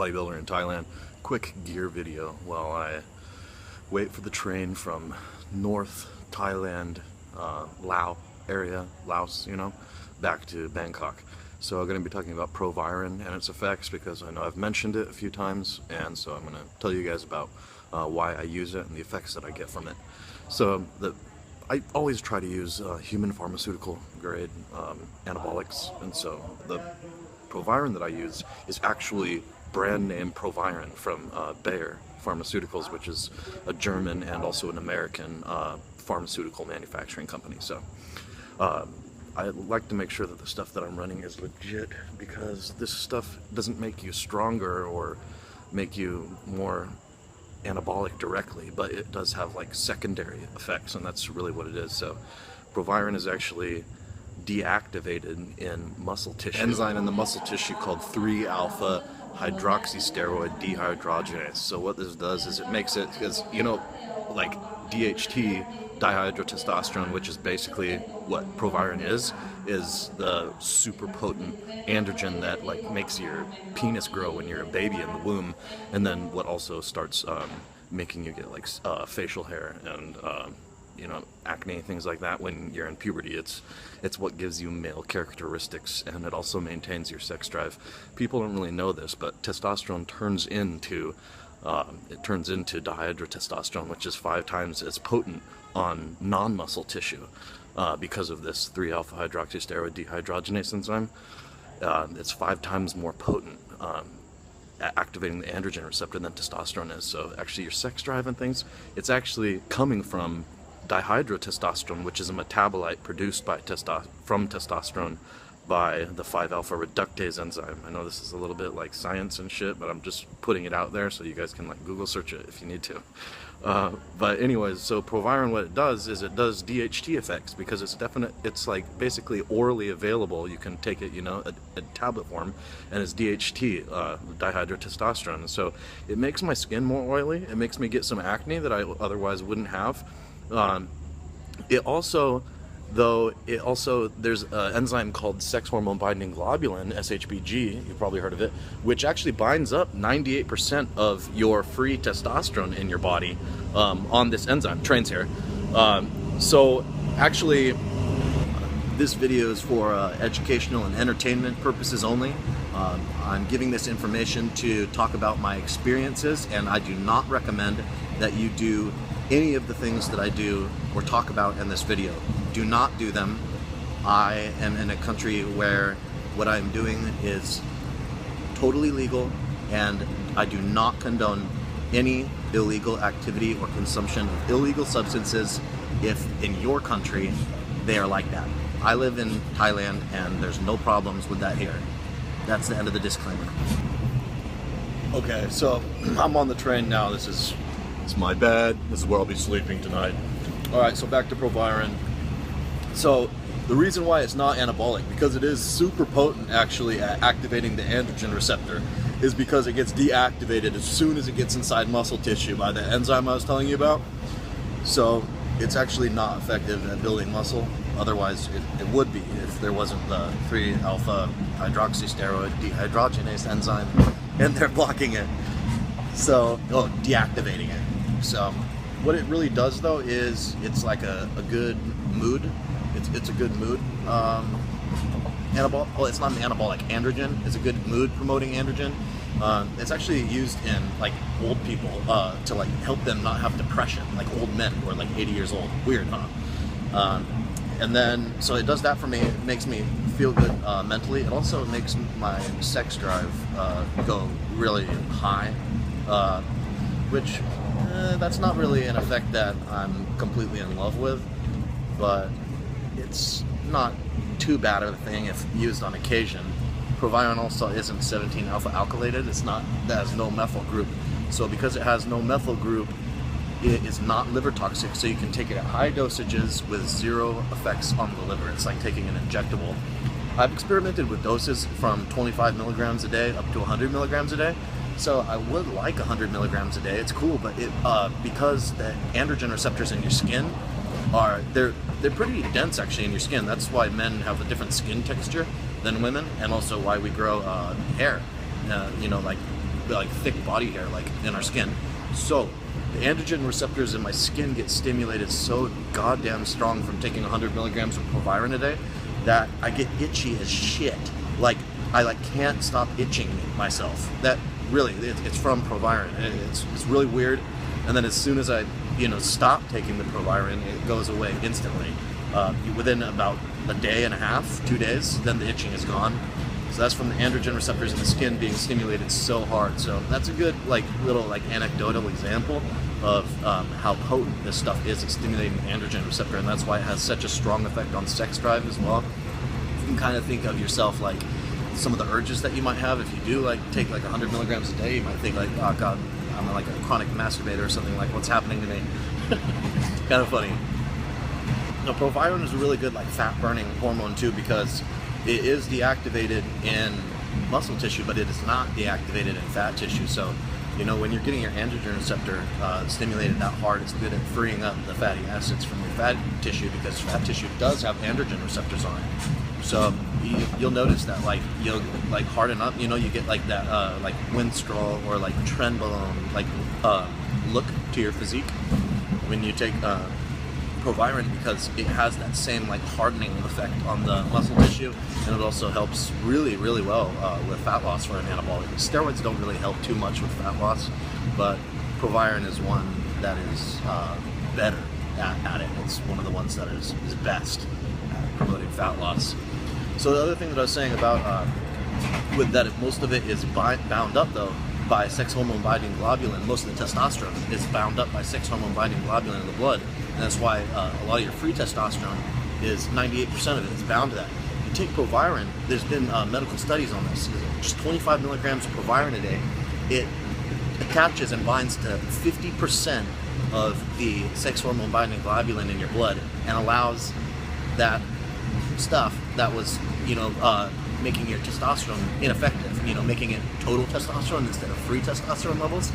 bodybuilder in Thailand. Quick gear video while I wait for the train from North Thailand, Laos, back to Bangkok. So I'm going to be talking about Proviron and its effects because I know I've mentioned it a few times, and so I'm going to tell you guys about why I use it and the effects that I get from it. So I always try to use human pharmaceutical grade anabolics, and so the Proviron that I use is actually brand name Proviron from Bayer Pharmaceuticals, which is a German and also an American pharmaceutical manufacturing company. So I like to make sure that the stuff that I'm running is legit, because this stuff doesn't make you stronger or make you more anabolic directly, but it does have like secondary effects, and that's really what it is. So Proviron is actually deactivated in muscle tissue, enzyme in the muscle tissue called 3-alpha hydroxysteroid dehydrogenase. So what this does is it makes it, because like DHT, dihydrotestosterone, which is basically what Proviron is the super potent androgen that like makes your penis grow when you're a baby in the womb, and then what also starts making you get like facial hair and acne, things like that when you're in puberty. It's what gives you male characteristics, and it also maintains your sex drive. People don't really know this, but testosterone turns into dihydrotestosterone, which is 5 times as potent on non-muscle tissue because of this 3-alpha hydroxysteroid dehydrogenase enzyme. It's 5 times more potent activating the androgen receptor than testosterone is. So actually your sex drive and things, it's actually coming from dihydrotestosterone, which is a metabolite produced by from testosterone by the 5-alpha reductase enzyme. I know this is a little bit like science and shit, but I'm just putting it out there so you guys can like Google search it if you need to. But anyways, so Proviron, what it does is it does DHT effects, because it's like basically orally available. You can take it, a tablet form, and it's DHT, dihydrotestosterone. So it makes my skin more oily. It makes me get some acne that I otherwise wouldn't have. There's an enzyme called sex hormone binding globulin, SHBG, you've probably heard of it, which actually binds up 98% of your free testosterone in your body on this enzyme, trains here. So actually, this video is for educational and entertainment purposes only. I'm giving this information to talk about my experiences, and I do not recommend that you do any of the things that I do or talk about in this video. Do not do them. I am in a country where what I'm doing is totally legal, and I do not condone any illegal activity or consumption of illegal substances if in your country they are like that. I live in Thailand and there's no problems with that here. That's the end of the disclaimer. Okay, so I'm on the train now. It's my bed. This is where I'll be sleeping tonight. Alright, so back to Proviron. So the reason why it's not anabolic, because it is super potent actually at activating the androgen receptor, is because it gets deactivated as soon as it gets inside muscle tissue by the enzyme I was telling you about. So it's actually not effective at building muscle. Otherwise it would be if there wasn't the 3-alpha hydroxysteroid dehydrogenase enzyme and they're blocking it. So, deactivating it. So what it really does though is it's like a good mood. It's a good mood anabolic. Well, it's not an anabolic. Androgen is a good mood promoting androgen. It's actually used in like old people to like help them not have depression, like old men who are like 80 years old. Weird, huh? And then so it does that for me. It makes me feel good mentally. It also makes my sex drive go really high, which that's not really an effect that I'm completely in love with, but it's not too bad of a thing if used on occasion. Proviron also isn't 17-alpha alkylated. That has no methyl group. So because it has no methyl group, it is not liver toxic, so you can take it at high dosages with 0 effects on the liver. It's like taking an injectable. I've experimented with doses from 25 milligrams a day up to 100 milligrams a day. So I would like 100 milligrams a day. It's cool, but because the androgen receptors in your skin they're pretty dense actually in your skin. That's why men have a different skin texture than women, and also why we grow hair. Like like thick body hair, like in our skin. So the androgen receptors in my skin get stimulated so goddamn strong from taking 100 milligrams of Proviron a day that I get itchy as shit. Like I can't stop itching myself. That really, it's from Proviron. It's really weird. And then as soon as I stop taking the Proviron, it goes away instantly. Within about a day and a half, 2 days, then the itching is gone. So that's from the androgen receptors in the skin being stimulated so hard. So that's a good little anecdotal example of how potent this stuff is at stimulating the androgen receptor, and that's why it has such a strong effect on sex drive as well. You can kind of think of yourself like some of the urges that you might have. If you do take 100 milligrams a day, you might think oh god, I'm like a chronic masturbator or something, like what's happening to me. Kind of funny. Now Proviron is a really good fat burning hormone too, because it is deactivated in muscle tissue, but it is not deactivated in fat tissue. So when you're getting your androgen receptor stimulated that hard, it's good at freeing up the fatty acids from your fat tissue, because fat tissue does have androgen receptors on it. So you'll notice that you'll harden up, you get that winstraw or trenbolone look to your physique when you take Proviron, because it has that same hardening effect on the muscle tissue, and it also helps really well with fat loss for an anabolic. Steroids don't really help too much with fat loss, but Proviron is one that is better at it. It's one of the ones that is best at promoting fat loss. So the other thing that I was saying about with that, most of it is bound up though by sex hormone binding globulin. Most of the testosterone is bound up by sex hormone binding globulin in the blood, and that's why a lot of your free testosterone is 98% of it is bound to that. You take Proviron, there's been medical studies on this. Just 25 milligrams of Proviron a day, it attaches and binds to 50% of the sex hormone binding globulin in your blood, and allows that stuff that was making your testosterone ineffective, making it total testosterone instead of free testosterone levels.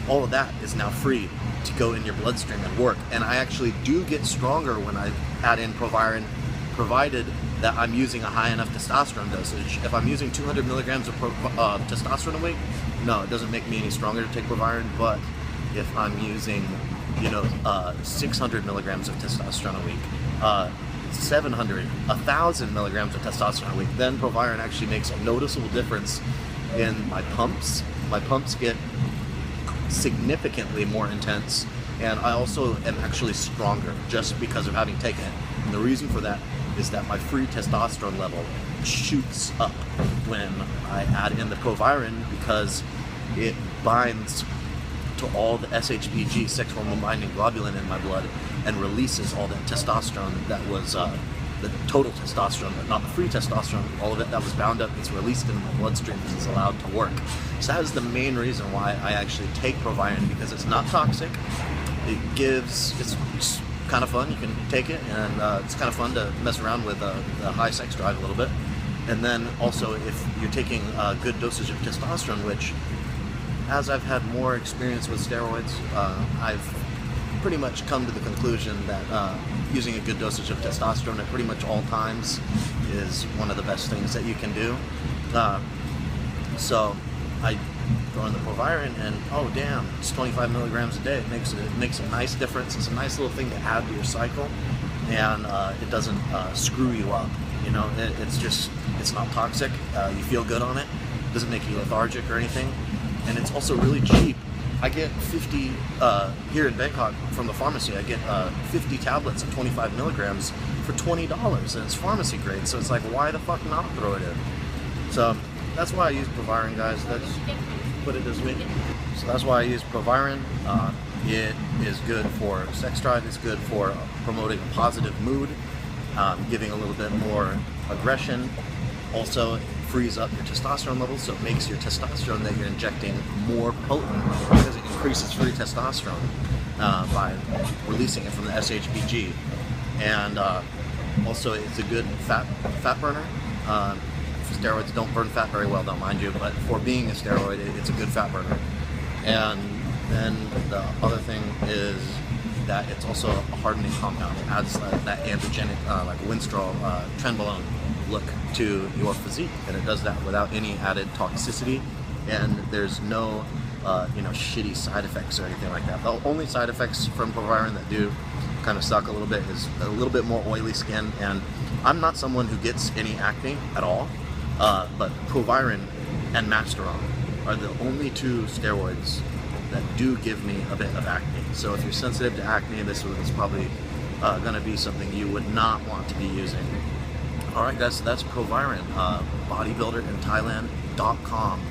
All of that is now free to go in your bloodstream and work. And I actually do get stronger when I add in Proviron, provided that I'm using a high enough testosterone dosage. If I'm using 200 milligrams of testosterone a week, no, it doesn't make me any stronger to take Proviron. But if I'm using 600 milligrams of testosterone a week, 700, 1,000 milligrams of testosterone a week, then Proviron actually makes a noticeable difference in my pumps. My pumps get significantly more intense, and I also am actually stronger just because of having taken it. And the reason for that is that my free testosterone level shoots up when I add in the Proviron, because it binds to all the SHBG, sex hormone binding globulin in my blood, and releases all that testosterone that was the total testosterone, but not the free testosterone. All of it that was bound up, it's released into my bloodstream and it's allowed to work. So that is the main reason why I actually take Proviron, because it's not toxic. It's kind of fun. You can take it, and it's kind of fun to mess around with the high sex drive a little bit. And then also, if you're taking a good dosage of testosterone, which, as I've had more experience with steroids, I've pretty much come to the conclusion that using a good dosage of testosterone at pretty much all times is one of the best things that you can do. So I throw in the Proviron, and oh damn, it's 25 milligrams a day. It makes a nice difference. It's a nice little thing to add to your cycle, and it doesn't screw you up. It's not toxic. You feel good on it. It doesn't make you lethargic or anything, and it's also really cheap. I get 50 here in Bangkok from the pharmacy. I get 50 tablets of 25 milligrams for $20, and it's pharmacy grade. So it's like, why the fuck not throw it in? So that's why I use Proviron, guys. That's put it this way. So that's why I use Proviron. It is good for sex drive. It's good for promoting a positive mood, giving a little bit more aggression. Also, it frees up your testosterone levels, so it makes your testosterone that you're injecting more potent, because it increases free testosterone by releasing it from the SHBG. And also, it's a good fat burner. Steroids don't burn fat very well, though, mind you, but for being a steroid, it's a good fat burner. And then the other thing is that it's also a hardening compound. It adds that androgenic, like winstraw, trenbolone look to your physique, and it does that without any added toxicity and there's no you know, shitty side effects or anything like that. The only side effects from Proviron that do kind of suck a little bit is a little bit more oily skin, and I'm not someone who gets any acne at all, but Proviron and Masteron are the only two steroids that do give me a bit of acne. So if you're sensitive to acne, this is probably going to be something you would not want to be using. Alright guys, so that's Proviron, bodybuilderinthailand.com.